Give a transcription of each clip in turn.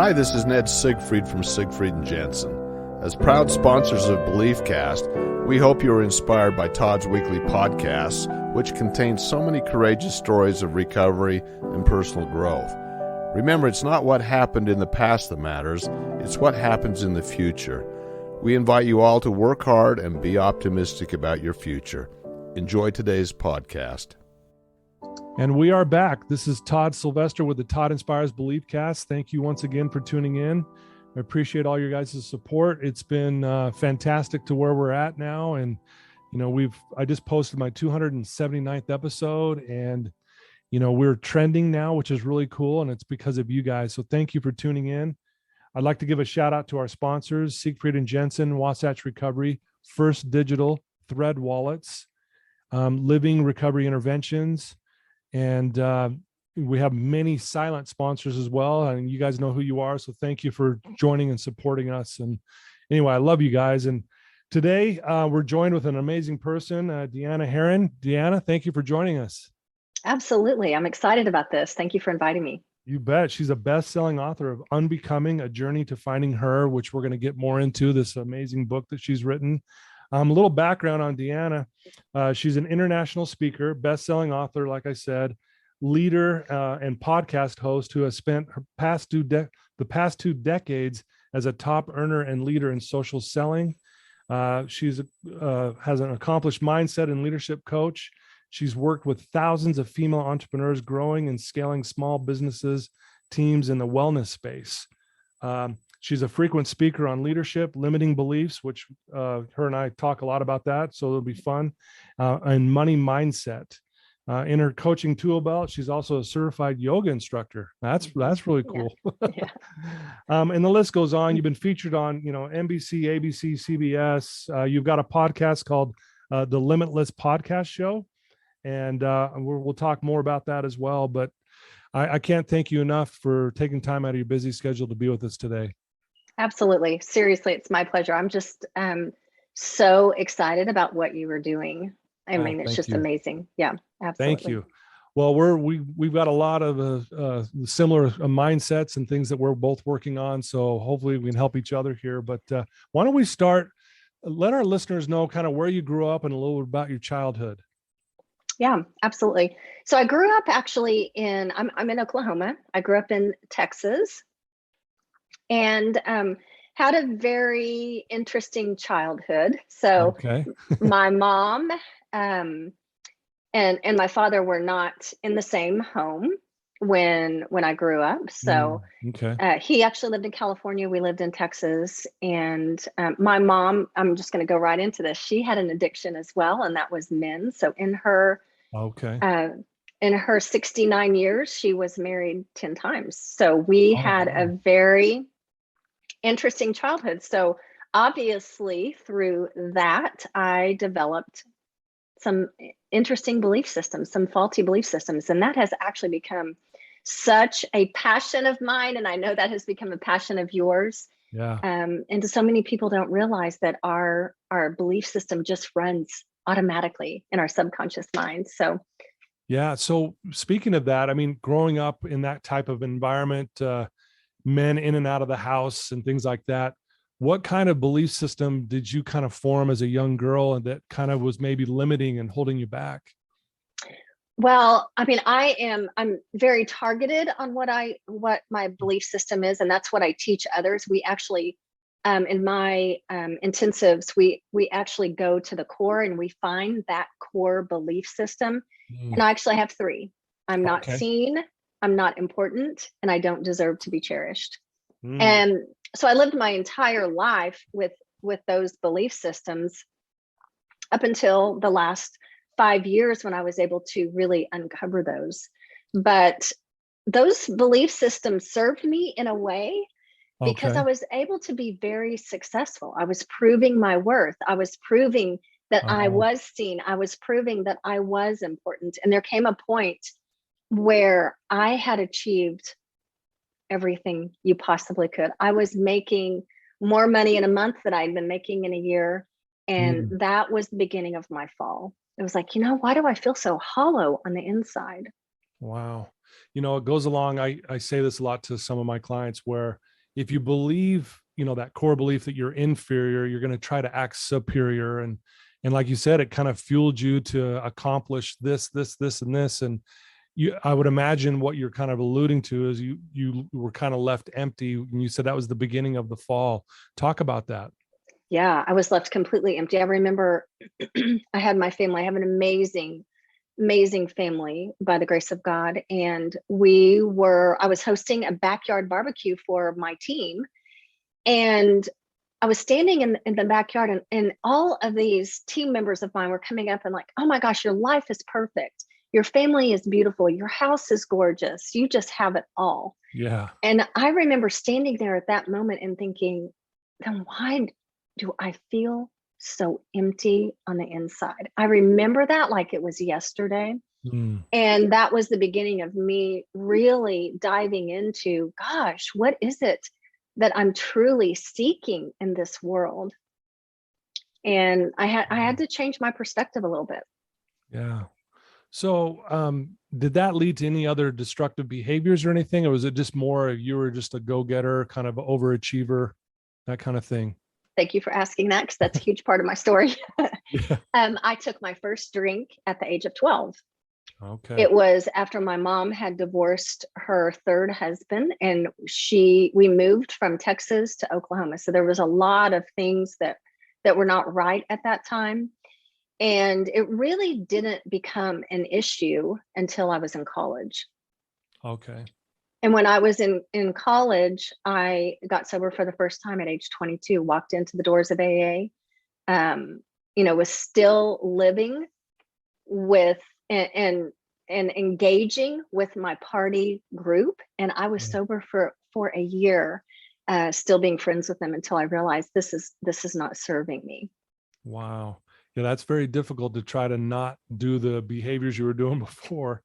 Hi, this is Ned Siegfried from Siegfried and Jensen. As proud sponsors of BeliefCast, we hope you are inspired by Todd's weekly podcasts, which contain so many courageous stories of recovery and personal growth. Remember, it's not what happened in the past that matters, it's what happens in the future. We invite you all to work hard and be optimistic about your future. Enjoy today's podcast. And we are back. This is Todd Sylvester with the Todd Inspires BeliefCast. Thank you once again for tuning in. I appreciate all your guys' support. It's been fantastic to where we're at now. And, you know, I just posted my 279th episode, and, you know, we're trending now, which is really cool. And it's because of you guys. So thank you for tuning in. I'd like to give a shout out to our sponsors, Siegfried and Jensen, Wasatch Recovery, First Digital, Thread Wallets, Living Recovery Interventions. And we have many silent sponsors as well. And you guys know who you are. So thank you for joining and supporting us. And anyway, I love you guys. And today we're joined with an amazing person, Deanna Herrin. Deanna, thank you for joining us. Absolutely. I'm excited about this. Thank you for inviting me. You bet. She's a best-selling author of Unbecoming, A Journey to Finding Her, which we're going to get more into, this amazing book that she's written. A little background on Deanna. She's an international speaker, best-selling author, like I said, leader and podcast host who has spent the past two decades as a top earner and leader in social selling. She's has an accomplished mindset and leadership coach. She's worked with thousands of female entrepreneurs growing and scaling small businesses, teams in the wellness space. She's a frequent speaker on leadership, limiting beliefs, which her and I talk a lot about that, so it'll be fun, and money mindset. In her coaching tool belt, she's also a certified yoga instructor. That's really cool. Yeah. And the list goes on. You've been featured on, NBC, ABC, CBS. You've got a podcast called The Limitless Podcast Show, and we'll talk more about that as well. But I can't thank you enough for taking time out of your busy schedule to be with us today. Absolutely. Seriously, it's my pleasure. I'm just so excited about what you were doing. I mean, it's just amazing. Yeah, absolutely. Thank you. Well, we've got a lot of similar mindsets and things that we're both working on. So hopefully we can help each other here. But why don't we start? Let our listeners know kind of where you grew up and a little bit about your childhood. Yeah, absolutely. So I grew up actually I'm in Oklahoma. I grew up in Texas, and had a very interesting childhood. So my mom and my father were not in the same home when I grew up. So he actually lived in California. We lived in Texas. And my mom, I'm just going to go right into this. She had an addiction as well, and that was men. So in her 69 years, she was married 10 times. So we had a very interesting childhood. So obviously through that, I developed some interesting belief systems, some faulty belief systems. And that has actually become such a passion of mine. And I know that has become a passion of yours. Yeah. And so many people don't realize that our belief system just runs automatically in our subconscious mind. So yeah. So speaking of that, I mean, growing up in that type of environment, men in and out of the house and things like that, what kind of belief system did you kind of form as a young girl and that kind of was maybe limiting and holding you back? Well, I mean, I'm very targeted on what my belief system is, and that's what I teach others. We actually, in my intensives, we actually go to the core and we find that core belief system. And I actually have 3. I'm not seen, I'm not important, and I don't deserve to be cherished. And so I lived my entire life with those belief systems up until the last 5 years when I was able to really uncover those. But those belief systems served me in a way because I was able to be very successful. I was proving my worth. I was proving that I was seen. I was proving that I was important. And there came a point where I had achieved everything you possibly could. I was making more money in a month than I'd been making in a year. And that was the beginning of my fall. It was like, why do I feel so hollow on the inside? Wow. It goes along. I say this a lot to some of my clients where if you believe, that core belief that you're inferior, you're going to try to act superior. And like you said, it kind of fueled you to accomplish this, and this. And I would imagine what you're kind of alluding to is you were kind of left empty. And you said that was the beginning of the fall. Talk about that. Yeah, I was left completely empty. I remember I had my family. I have an amazing family by the grace of God. And I was hosting a backyard barbecue for my team. And I was standing in the backyard, and all of these team members of mine were coming up and like, oh my gosh, your life is perfect. Your family is beautiful. Your house is gorgeous. You just have it all. Yeah. And I remember standing there at that moment and thinking, then why do I feel so empty on the inside? I remember that like it was yesterday. And that was the beginning of me really diving into, gosh, what is it that I'm truly seeking in this world? And I had to change my perspective a little bit. Yeah. So did that lead to any other destructive behaviors or anything? Or was it just more you were just a go-getter, kind of overachiever, that kind of thing? Thank you for asking that, because that's a huge part of my story. Yeah. I took my first drink at the age of 12. Okay. It was after my mom had divorced her third husband, and we moved from Texas to Oklahoma. So there was a lot of things that were not right at that time. And it really didn't become an issue until I was in college. Okay. And when I was in college, I got sober for the first time at age 22, walked into the doors of AA, was still living with and engaging with my party group. And I was sober for a year, still being friends with them, until I realized this is not serving me. Wow. Yeah, that's very difficult to try to not do the behaviors you were doing before.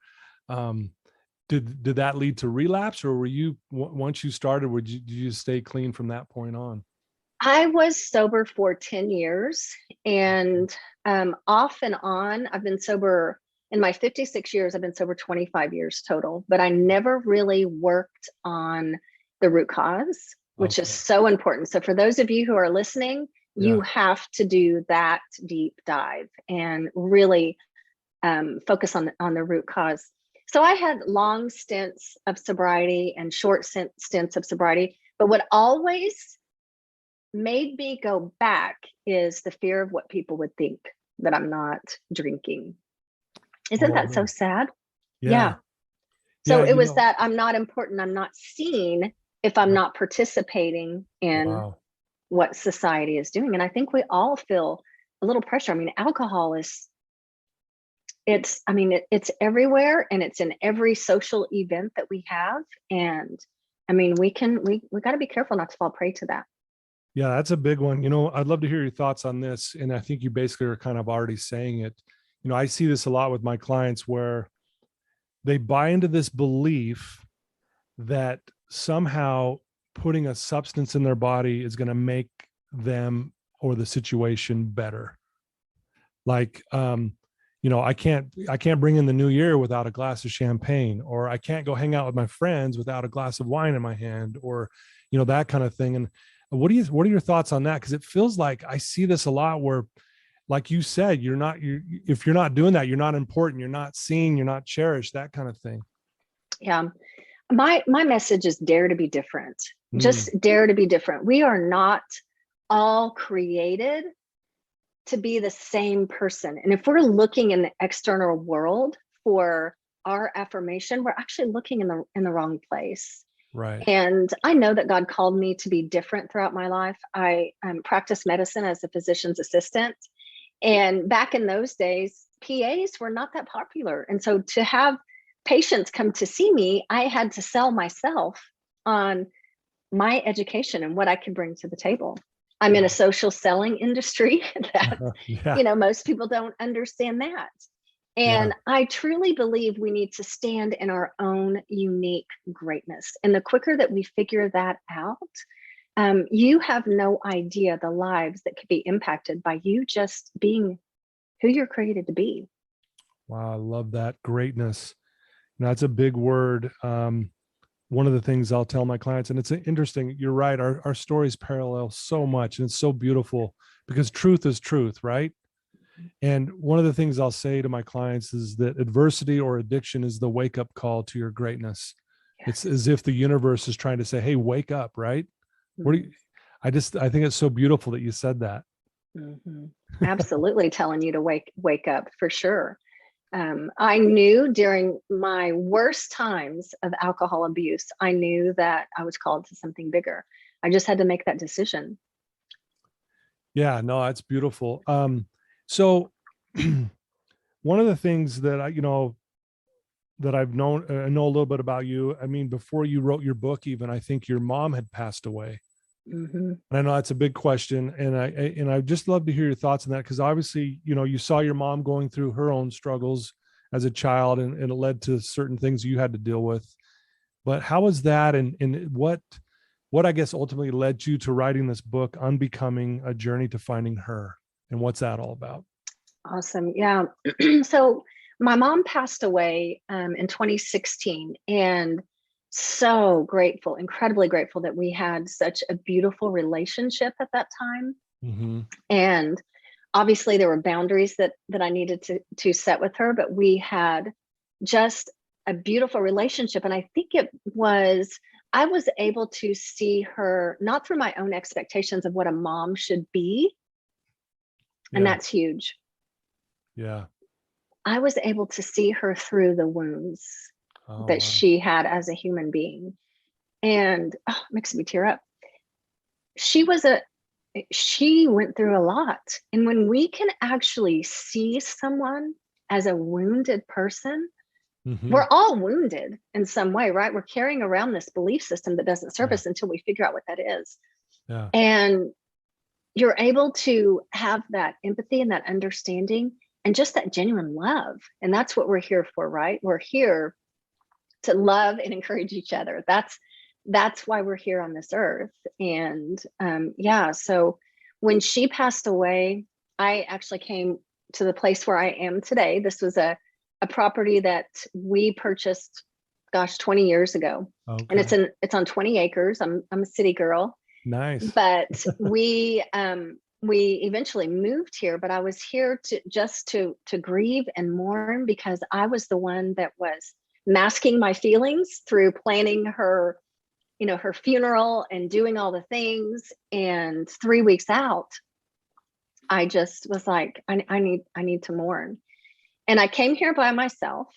Did that lead to relapse, or were you, once you started, did you stay clean from that point on? I was sober for 10 years, and off and on, I've been sober in my 56 years. I've been sober 25 years total, but I never really worked on the root cause, which is so important. So for those of you who are listening, you have to do that deep dive and really focus on the root cause. So I had long stints of sobriety and short stints of sobriety, but what always made me go back is the fear of what people would think that I'm not drinking. Isn't that so sad? Yeah. So it was that I'm not important. I'm not seen if I'm not participating in what society is doing. And I think we all feel a little pressure. I mean, alcohol it's everywhere, and it's in every social event that we have. And I mean, we got to be careful not to fall prey to that. Yeah, that's a big one. I'd love to hear your thoughts on this. And I think you basically are kind of already saying it. I see this a lot with my clients where they buy into this belief that somehow putting a substance in their body is going to make them or the situation better. Like, I can't bring in the new year without a glass of champagne, or I can't go hang out with my friends without a glass of wine in my hand, or, that kind of thing. And what are your thoughts on that? Because it feels like I see this a lot where, like you said, if you're not doing that, you're not important, you're not seen, you're not cherished, that kind of thing. Yeah. My message is dare to be different. Just dare to be different. We are not all created to be the same person. And if we're looking in the external world for our affirmation, we're actually looking in the wrong place. Right. And I know that God called me to be different throughout my life. I practiced medicine as a physician's assistant. And back in those days, PAs were not that popular. And so to have patients come to see me, I had to sell myself on my education and what I could bring to the table. I'm in a social selling industry that, most people don't understand that. And I truly believe we need to stand in our own unique greatness. And the quicker that we figure that out, you have no idea the lives that could be impacted by you just being who you're created to be. Wow, I love that. Greatness. That's a big word. One one of the things I'll tell my clients, and it's interesting, you're right, our stories parallel so much, and it's so beautiful because truth is truth, right? And one of the things I'll say to my clients is that adversity or addiction is the wake-up call to your greatness. It's as if the universe is trying to say, hey, wake up, right? What do you, I think it's so beautiful that you said that. Absolutely telling you to wake up, for sure. I knew during my worst times of alcohol abuse, I knew that I was called to something bigger. I just had to make that decision. Yeah, no, that's beautiful. So one of the things that that I've known, I know a little bit about you. I mean, before you wrote your book, even, I think your mom had passed away. And I know that's a big question. And I'd just love to hear your thoughts on that. Cause obviously, you saw your mom going through her own struggles as a child, and it led to certain things you had to deal with. But how was that? And what I guess ultimately led you to writing this book, Unbecoming: A Journey to Finding Her? And what's that all about? Awesome. Yeah. So my mom passed away in 2016, and so grateful, incredibly grateful that we had such a beautiful relationship at that time. And obviously there were boundaries that I needed to set with her, but we had just a beautiful relationship. And I think I was able to see her not through my own expectations of what a mom should be. And that's huge. Yeah. I was able to see her through the wounds that she had as a human being. And it makes me tear up. She went through a lot. And when we can actually see someone as a wounded person, we're all wounded in some way, right? We're carrying around this belief system that doesn't serve us until we figure out what that is. Yeah. And you're able to have that empathy and that understanding and just that genuine love. And that's what we're here for, right? We're here to love and encourage each other. That's why we're here on this earth. And so when she passed away, I actually came to the place where I am today. This was a property that we purchased, 20 years ago. Okay. And it's on 20 acres. I'm a city girl. Nice. But we eventually moved here, but I was here to grieve and mourn, because I was the one that was masking my feelings through planning her, her funeral and doing all the things. And 3 weeks out, I just was like, I need to mourn. And I came here by myself.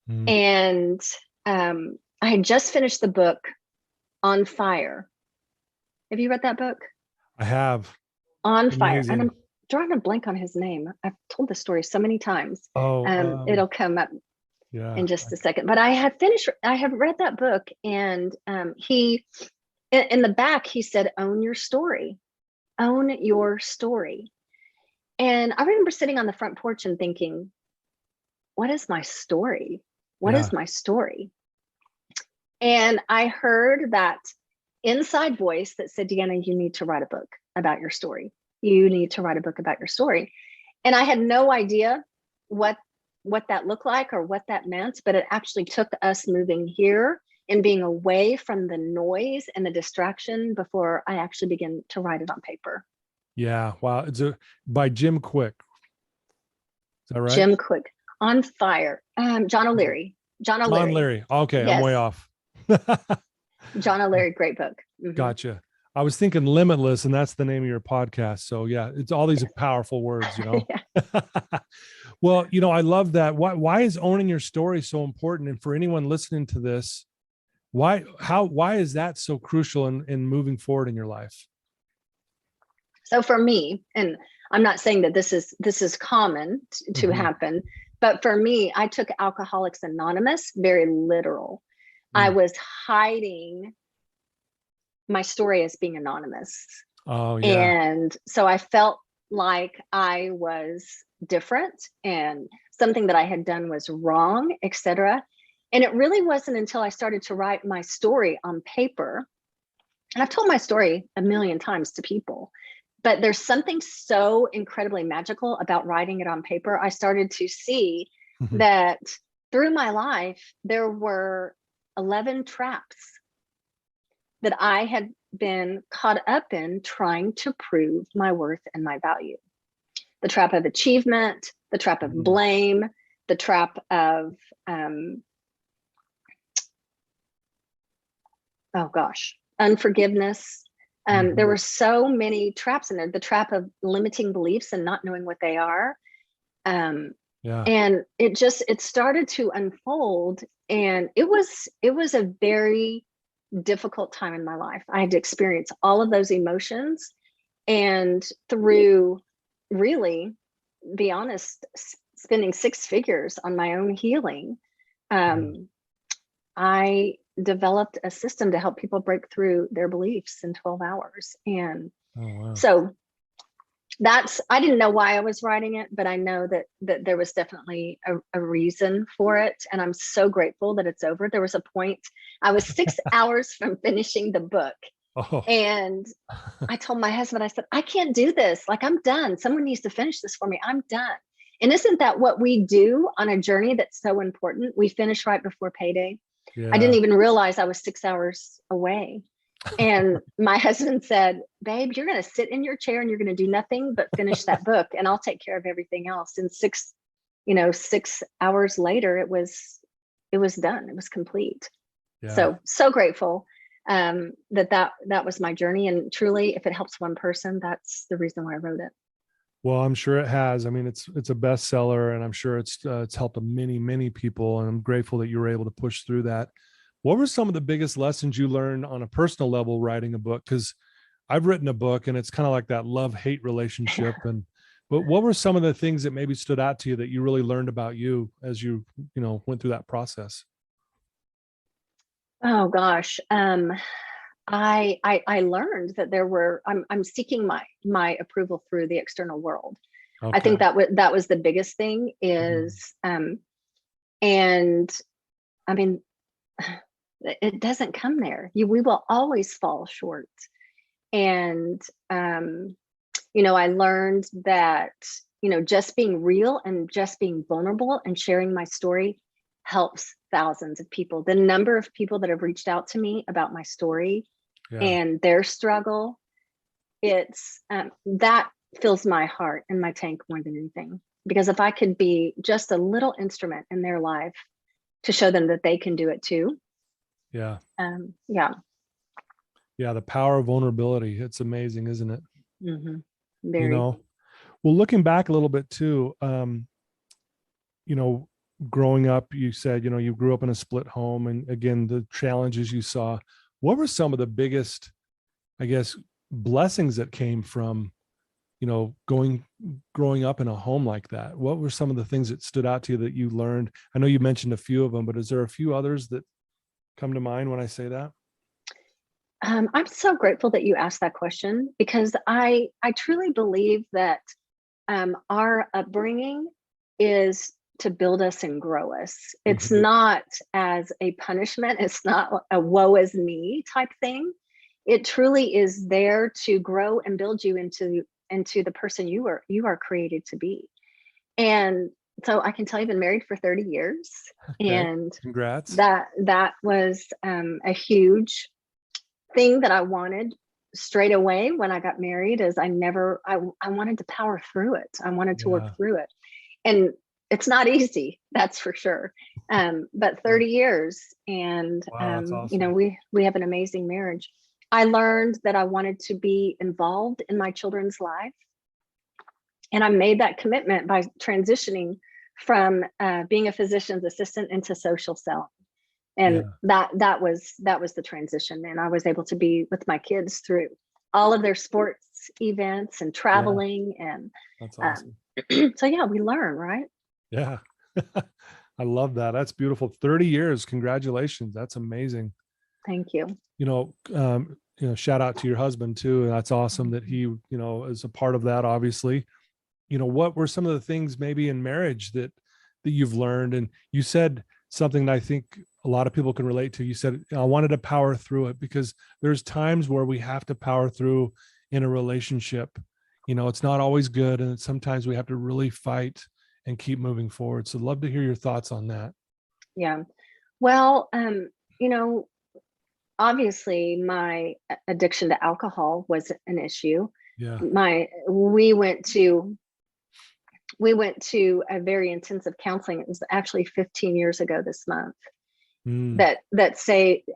And I had just finished the book On Fire. Have you read that book? I have. On Fire. And I'm drawing a blank on his name. I've told the story so many times. It'll come up in just a second. But I have read that book, and he, in the back, he said, own your story. Own your story. And I remember sitting on the front porch and thinking, what is my story? What is my story? And I heard that inside voice that said, Deanna, you need to write a book about your story. You need to write a book about your story. And I had no idea what that looked like or what that meant, but it actually took us moving here and being away from the noise and the distraction before I actually began to write it on paper. Yeah. Wow. It's by Jim Quick. Is that right? Jim Quick. On Fire. John O'Leary. John O'Leary. Okay. Yes. I'm way off. John O'Leary, great book. Gotcha. I was thinking Limitless, and that's the name of your podcast. So yeah, it's all these powerful words, Well, I love that. Why is owning your story so important? And for anyone listening to this, why is that so crucial in moving forward in your life? So for me, and I'm not saying that this is common to happen, but for me, I took Alcoholics Anonymous very literal. I was hiding my story as being anonymous. Oh, yeah. And so I felt like I was different and something that I had done was wrong, etc. And it really wasn't until I started to write my story on paper. And I've told my story a million times to people, but there's something so incredibly magical about writing it on paper. I started to see that through my life, there were 11 traps that I had been caught up in trying to prove my worth and my value. The trap of achievement, the trap of blame, the trap of, unforgiveness. There were so many traps in there. The trap of limiting beliefs and not knowing what they are. And it started to unfold, and it was a very difficult time in my life. I had to experience all of those emotions, and through, really, be honest, spending 6 figures on my own healing, I developed a system to help people break through their beliefs in 12 hours. And so I didn't know why I was writing it, but I know that there was definitely a reason for it. And I'm so grateful that it's over. There was a point, I was 6 hours from finishing the book. And I told my husband, I said, I can't do this. Like, I'm done. Someone needs to finish this for me. I'm done. And isn't that what we do on a journey that's so important? We finish right before payday. I didn't even realize I was 6 hours away. And my husband said, babe, you're going to sit in your chair and you're going to do nothing but finish that book, and I'll take care of everything else. And 6 hours later, it was done. It was complete. So grateful that was my journey. And truly, if it helps one person, that's the reason why I wrote it. Well, I'm sure it has. I mean, it's a bestseller, and I'm sure it's helped many people. And I'm grateful that you were able to push through that. What were some of the biggest lessons you learned on a personal level writing a book? Because I've written a book, and it's kind of like that love-hate relationship. But what were some of the things that maybe stood out to you that you really learned about you as you went through that process? Oh gosh. I learned that I'm seeking my approval through the external world. Okay. I think that was the biggest thing is, and I mean, it doesn't come there. We will always fall short. And, I learned that, just being real and just being vulnerable and sharing my story helps thousands of people. The number of people that have reached out to me about my story and their struggle, it's that fills my heart and my tank more than anything. Because if I could be just a little instrument in their life to show them that they can do it too. The power of vulnerability. It's amazing, isn't it? Very. Well, looking back a little bit too, growing up, you said, you grew up in a split home, and again, the challenges you saw. What were some of the biggest, I guess, blessings that came from, growing up in a home like that? What were some of the things that stood out to you that you learned? I know you mentioned a few of them, but is there a few others that come to mind when I say that? I'm so grateful that you asked that question, because I truly believe that our upbringing is to build us and grow us. It's not as a punishment. It's not a woe is me type thing. It truly is there to grow and build you into the person you are created to be. And so I can tell you've been married for 30 years. Okay. And congrats. That was a huge thing that I wanted straight away when I got married. Is I wanted to power through it. I wanted to work through it. And it's not easy, that's for sure. But 30 years, and that's awesome. We have an amazing marriage. I learned that I wanted to be involved in my children's life. And I made that commitment by transitioning from being a physician's assistant into social selling. And that was the transition. And I was able to be with my kids through all of their sports events and traveling. And that's awesome. So we learn, right? Yeah. I love that. That's beautiful. 30 years. Congratulations. That's amazing. Thank you. Shout out to your husband too. That's awesome that he, is a part of that, obviously. What were some of the things maybe in marriage that you've learned? And you said something that I think a lot of people can relate to. You said, I wanted to power through it, because there's times where we have to power through in a relationship. It's not always good. And sometimes we have to really fight and keep moving forward. So I'd love to hear your thoughts on that. Yeah. Well, you know, obviously my addiction to alcohol was an issue. Yeah. We went to a very intensive counseling. It was actually 15 years ago this month Mm. that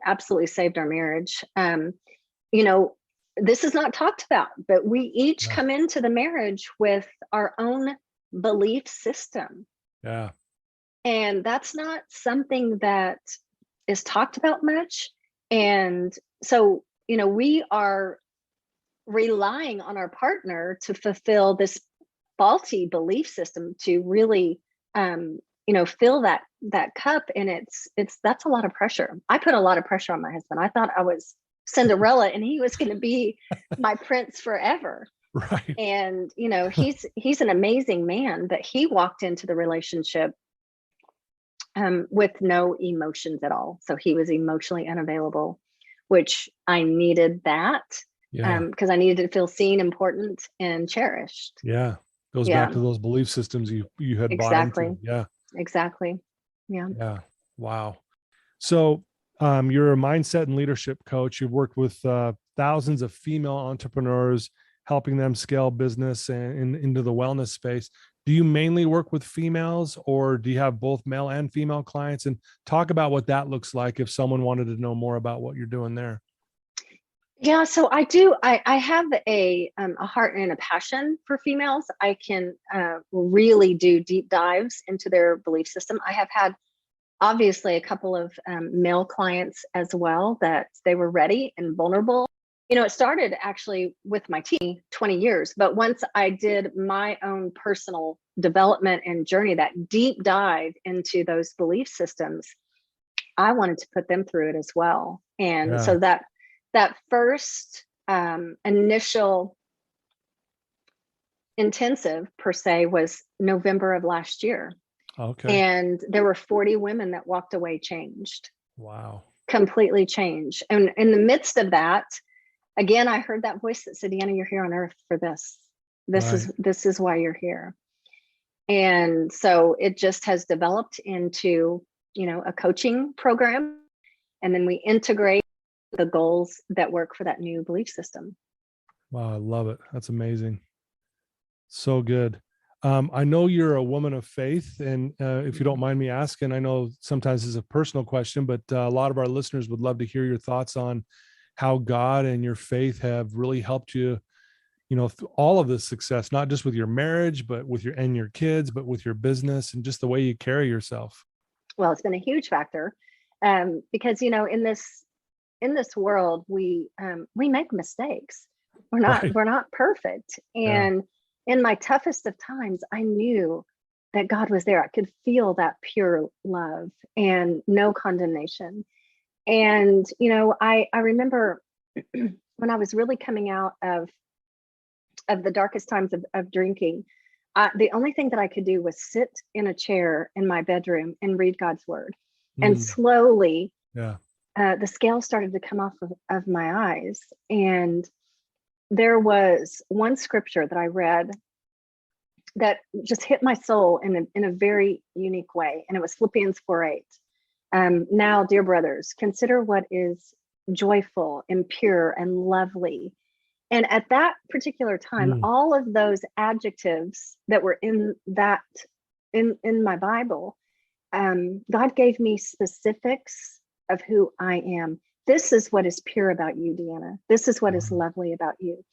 absolutely saved our marriage. You know, this is not talked about, but we each Yeah. come into the marriage with our own belief system. Yeah. And that's not something that is talked about much. And so, you know, we are relying on our partner to fulfill this faulty belief system to really you know, fill that cup. And that's a lot of pressure. I put a lot of pressure on my husband. I thought I was Cinderella and he was going to be my prince forever. Right. And you know, he's an amazing man, but he walked into the relationship with no emotions at all. So he was emotionally unavailable, which I needed that. Yeah. Because I needed to feel seen, important, and cherished. Yeah. Goes Yeah, back to those belief systems you had bought exactly. into. Yeah. Exactly. Yeah. Yeah. Wow. So you're a mindset and leadership coach. You've worked with thousands of female entrepreneurs, helping them scale business and into the wellness space. Do you mainly work with females, or do you have both male and female clients? And talk about what that looks like if someone wanted to know more about what you're doing there. Yeah, so I do. I have a heart and a passion for females. I can really do deep dives into their belief system. I have had obviously a couple of male clients as well that they were ready and vulnerable. You know, it started actually with my team 20 years, but once I did my own personal development and journey, that deep dive into those belief systems, I wanted to put them through it as well. And Yeah. so that first initial intensive per se was November of last year. Okay. And there were 40 women that walked away changed, Wow. completely changed. And in the midst of that, again, I heard that voice that said, Deanna, you're here on earth for this. This is why you're here. And so it just has developed into, you know, a coaching program. And then we integrate the goals that work for that new belief system. Wow. I love it. That's amazing. So good. I know you're a woman of faith, and if you don't mind me asking, I know sometimes it's a personal question, but a lot of our listeners would love to hear your thoughts on how God and your faith have really helped you, you know, through all of this success, not just with your marriage, but with your kids, but with your business and just the way you carry yourself. Well, it's been a huge factor because, you know, in this world, we make mistakes. Right. We're not perfect. Yeah. And in my toughest of times, I knew that God was there. I could feel that pure love and no condemnation. And, you know, I remember when I was really coming out of the darkest times of drinking, the only thing that I could do was sit in a chair in my bedroom and read God's word. And slowly, Yeah. the scales started to come off of my eyes. And there was one scripture that I read that just hit my soul in a very unique way. And it was Philippians 4:8. Now, dear brothers, consider what is joyful and pure and lovely. And at that particular time, all of those adjectives that were in my Bible, God gave me specifics of who I am. This is what is pure about you, Deanna. This is what is lovely about you.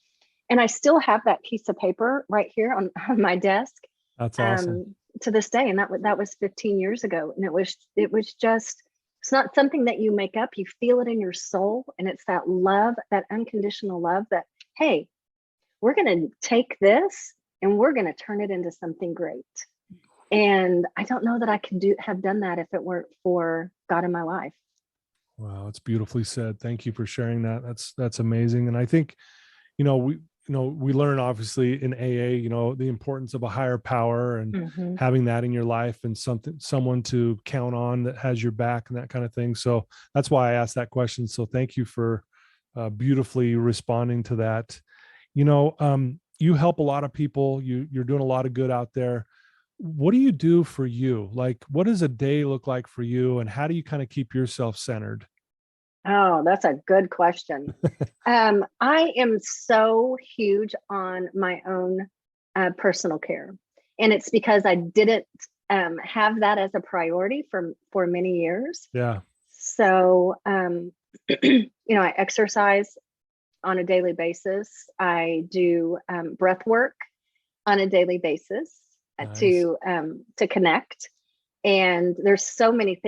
And I still have that piece of paper right here on my desk. That's awesome. To this day. And that was 15 years ago. And it was just, it's not something that you make up. You feel it in your soul. And it's that love, that unconditional love that, hey, we're going to take this and we're going to turn it into something great. And I don't know that I could have done that if it weren't for God in my life. Wow, it's beautifully said. Thank you for sharing that. That's amazing. And I think, we learn obviously in AA, the importance of a higher power and having that in your life and someone to count on that has your back and that kind of thing. So that's why I asked that question. So thank you for beautifully responding to that. You help a lot of people. You're doing a lot of good out there. What do you do for you? Like, what does a day look like for you? And how do you kind of keep yourself centered? Oh, that's a good question. I am so huge on my own personal care. And it's because I didn't have that as a priority for many years. Yeah. So, I exercise on a daily basis. I do breath work on a daily basis Nice. to connect. And there's so many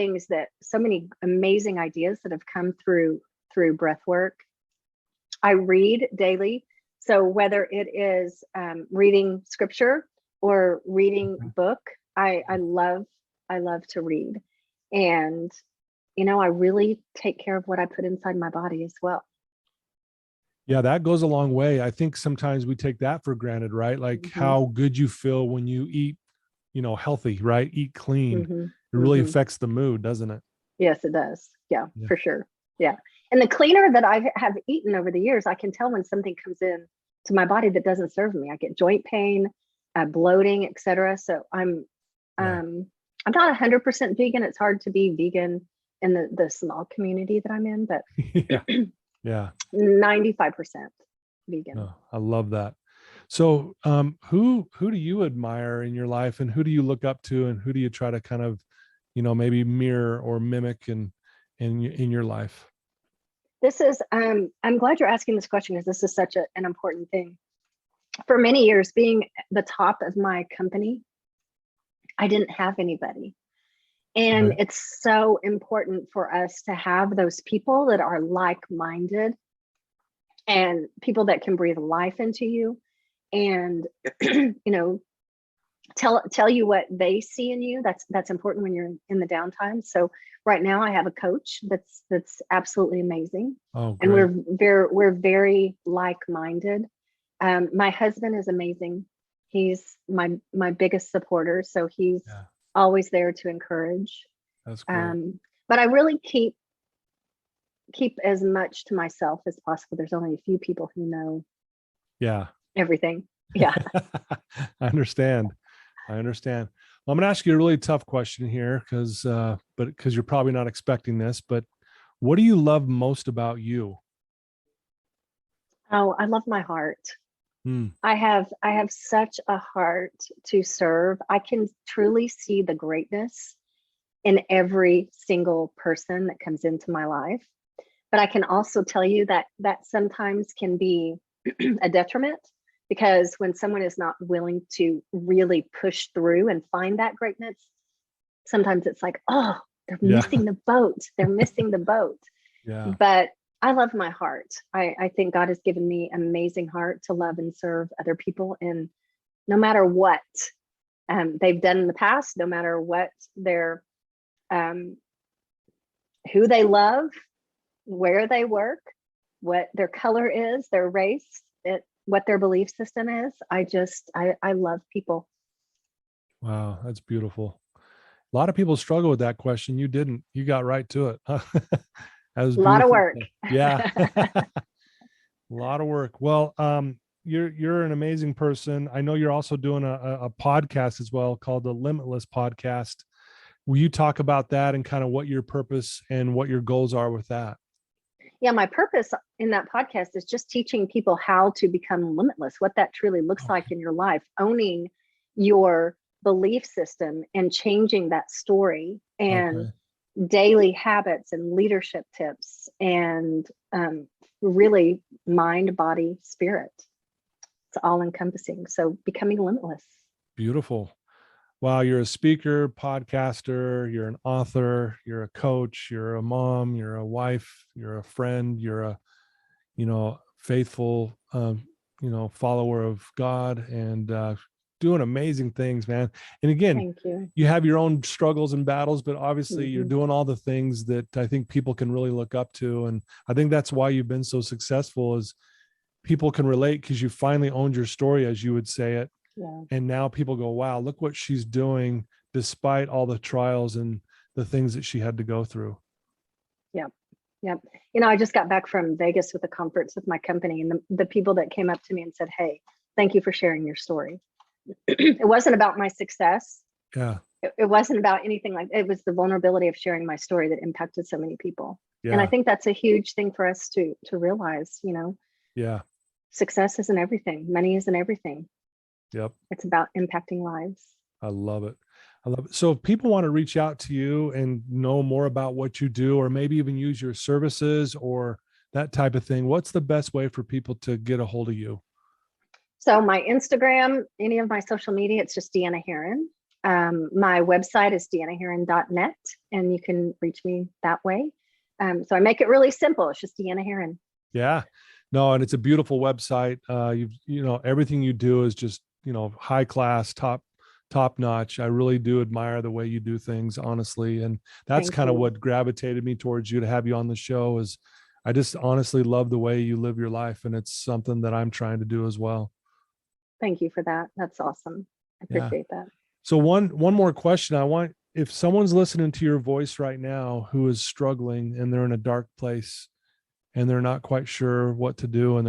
amazing ideas that have come through breath work. I read daily. So whether it is reading scripture or reading book, I love to read. And, I really take care of what I put inside my body as well. Yeah, that goes a long way. I think sometimes we take that for granted, right? Like how good you feel when you eat, healthy, right? Eat clean. It really affects the mood, doesn't it? Yes, it does. Yeah, for sure. Yeah. And the cleaner that I have eaten over the years, I can tell when something comes in to my body that doesn't serve me. I get joint pain, bloating, etc. So I'm not 100% vegan. It's hard to be vegan in the small community that I'm in, but yeah. 95% vegan. Oh, I love that. So who do you admire in your life, and who do you look up to, and who do you try to kind of, maybe mirror or mimic in your life? This is I'm glad you're asking this question, because this is such an important thing. For many years, being the top of my company, I didn't have anybody. And it's so important for us to have those people that are like-minded and people that can breathe life into you and, tell you what they see in you. That's important when you're in the downtime. So right now I have a coach that's absolutely amazing. Oh, great. And we're very like-minded. My husband is amazing. He's my biggest supporter. So he's always there to encourage. That's cool. But I really keep as much to myself as possible. There's only a few people who know everything. Yeah. I understand. Well, I'm going to ask you a really tough question here because you're probably not expecting this, but what do you love most about you? Oh, I love my heart. I have such a heart to serve. I can truly see the greatness in every single person that comes into my life. But I can also tell you that sometimes can be a detriment, because when someone is not willing to really push through and find that greatness, sometimes it's like, oh, they're missing the boat. They're missing the boat. Yeah. But I love my heart. I think God has given me an amazing heart to love and serve other people. And no matter what they've done in the past, no matter what their who they love, where they work, what their color is, their race, what their belief system is, I love people. Wow, that's beautiful. A lot of people struggle with that question. You didn't. You got right to it. That was a lot of work. Yeah. A lot of work. Well, you're an amazing person. I know you're also doing a podcast as well called the Limitless Podcast. Will you talk about that and kind of what your purpose and what your goals are with that? Yeah, my purpose in that podcast is just teaching people how to become limitless, what that truly looks like in your life, owning your belief system and changing that story, and daily habits and leadership tips, and really mind, body, spirit. It's all encompassing. So becoming limitless. Beautiful. Wow, you're a speaker, podcaster, you're an author, you're a coach, you're a mom, you're a wife, you're a friend, you're a, faithful, follower of God, and doing amazing things, man. And again, thank you have your own struggles and battles, but obviously you're doing all the things that I think people can really look up to. And I think that's why you've been so successful, is people can relate because you finally owned your story, as you would say it. Yeah. And now people go, wow, look what she's doing despite all the trials and the things that she had to go through. Yep. I just got back from Vegas with a conference with my company, and the people that came up to me and said, hey, thank you for sharing your story. It wasn't about my success. Yeah. It wasn't about anything like it was the vulnerability of sharing my story that impacted so many people. And I think that's a huge thing for us to realize, you know. Yeah. Success isn't everything. Money isn't everything. Yep. It's about impacting lives. I love it. I love it. So if people want to reach out to you and know more about what you do, or maybe even use your services or that type of thing, what's the best way for people to get a hold of you? So my Instagram, any of my social media, it's just Deanna Herrin. My website is deannaherrin.net, and you can reach me that way. So I make it really simple. It's just Deanna Herrin. Yeah, no, and it's a beautiful website. You know, everything you do is just, you know, high class, top notch. I really do admire the way you do things, honestly. And that's kind of what gravitated me towards you to have you on the show. Is I just honestly love the way you live your life, and it's something that I'm trying to do as well. Thank you for that. That's awesome. I appreciate that. So one more question. I want, if someone's listening to your voice right now who is struggling and they're in a dark place and they're not quite sure what to do, and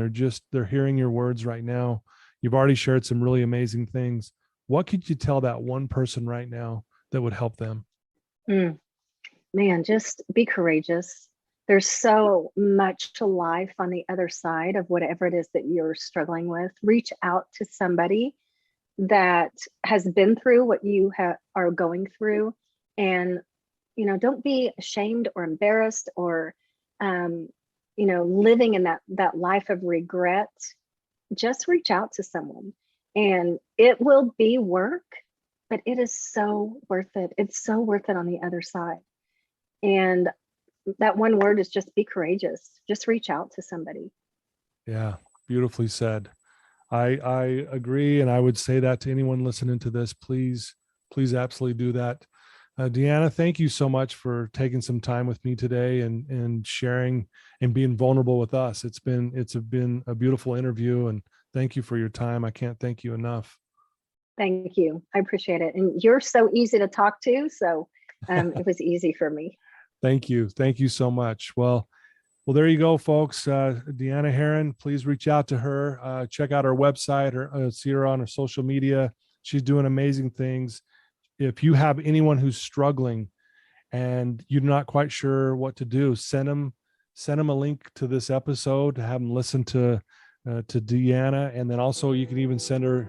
they're hearing your words right now. You've already shared some really amazing things. What could you tell that one person right now that would help them? Man, just be courageous. There's so much to life on the other side of whatever it is that you're struggling with. Reach out to somebody that has been through what you are going through, and, you know, don't be ashamed or embarrassed or, you know, living in that life of regret. Just reach out to someone, and it will be work, but it is so worth it. It's so worth it on the other side. And that one word is just be courageous. Just reach out to somebody. Yeah, beautifully said. I agree. And I would say that to anyone listening to this, please absolutely do that. Deanna, thank you so much for taking some time with me today and sharing and being vulnerable with us. It's been a beautiful interview, and thank you for your time. I can't thank you enough. Thank you. I appreciate it. And you're so easy to talk to. So it was easy for me. Thank you. Thank you so much. Well, there you go, folks. Deanna Herrin, please reach out to her. Check out her website, or see her on her social media. She's doing amazing things. If you have anyone who's struggling and you're not quite sure what to do, send them a link to this episode to have them listen to Deanna. And then also you can even send her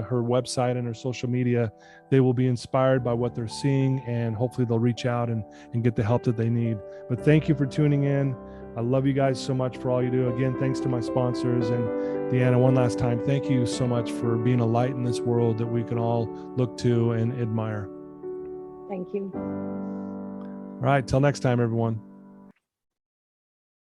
her website and her social media. They will be inspired by what they're seeing, and hopefully they'll reach out and get the help that they need. But thank you for tuning in. I love you guys so much for all you do. Again, thanks to my sponsors. And Deanna, one last time, thank you so much for being a light in this world that we can all look to and admire. Thank you. All right, till next time, everyone.